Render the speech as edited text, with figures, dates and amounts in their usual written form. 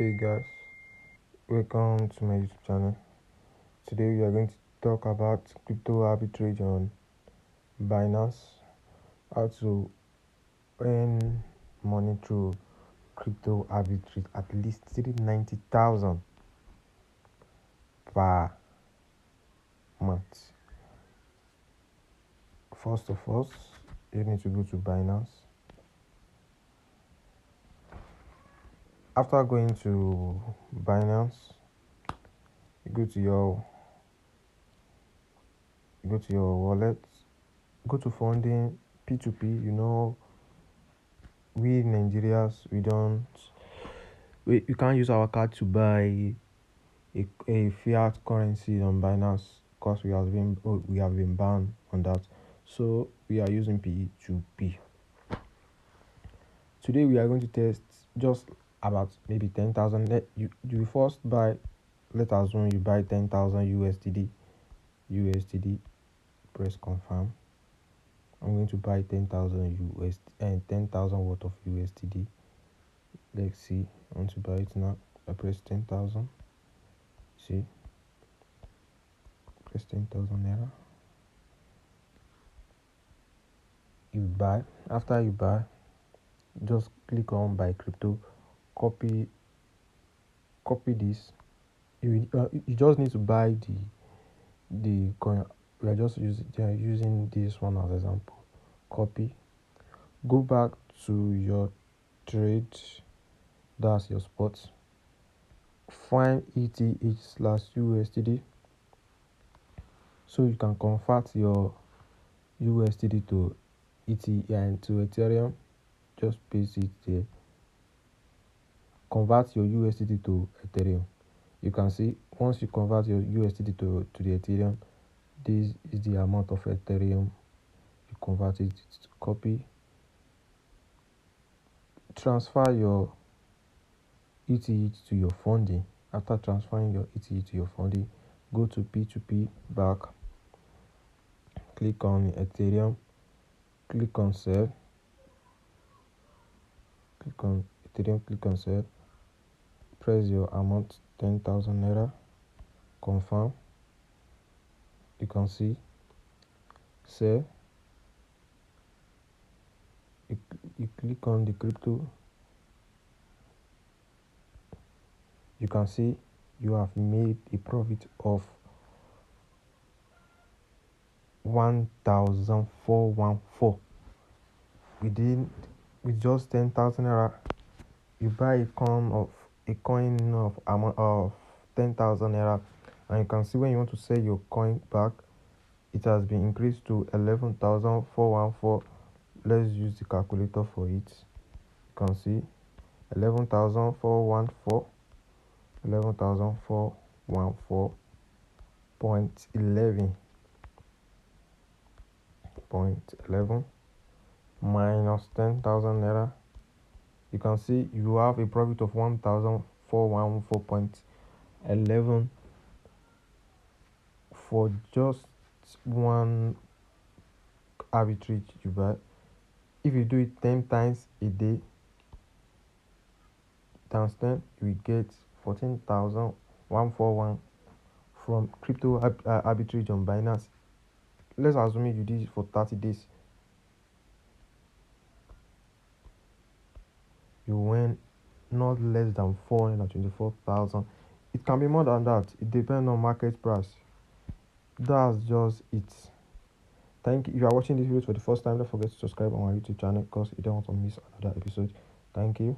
Hey guys, welcome to my YouTube channel. Today we are going to talk about crypto arbitrage on Binance, how to earn money through crypto arbitrage at least 390,000 per month. First of all, you need to go to Binance. After going to Binance, you go to your wallet, go to funding P2P. We Nigerians, you can't use our card to buy a fiat currency on Binance because we have been banned on that. So we are using P2P. Today we are going to test just about maybe 10,000. You first buy. Let us assume you buy 10,000 USDD. Press confirm. I'm going to buy 10,000 and 10,000 worth of USDD. Let's see. I want to buy it now. I press 10,000. See. Press 10,000 naira. You buy. After you buy, just click on buy crypto. Copy this. You just need to buy the coin. We are just using this one as example. Copy. Go back to your trade. That's your spot. Find ETH/USDD. So you can convert your USDD to ETH and to Ethereum. Just paste it there. Convert your USDT to Ethereum. You can see once you convert your USDT to the Ethereum, this is the amount of Ethereum you convert it. Copy. Transfer your ETH to your funding. After transferring your ETH to your funding, go to P2P back. Click on Ethereum. Click on sell. Click on Ethereum. Click on sell. Press your amount 10,000 naira. Confirm. You can see sell. You click on the crypto. You can see you have made a profit of 1,414 with just 10,000 naira. You buy a coin of amount of 10,000 naira, and you can see when you want to sell your coin back, it has been increased to 11,414. Let's use the calculator for it. You can see 11,414 11,414.11 minus 10,000 naira. You can see you have a profit of 1,414.11 for just one arbitrage you buy. If you do it 10 times a day times 10, you will get 14,141 from crypto arbitrage on Binance. Let's assume you did it for 30 days. You win not less than 424,000. It can be more than that. It depends on market price. That's just it. Thank you. If you are watching this video for the first time, don't forget to subscribe on my YouTube channel because you don't want to miss another episode. Thank you.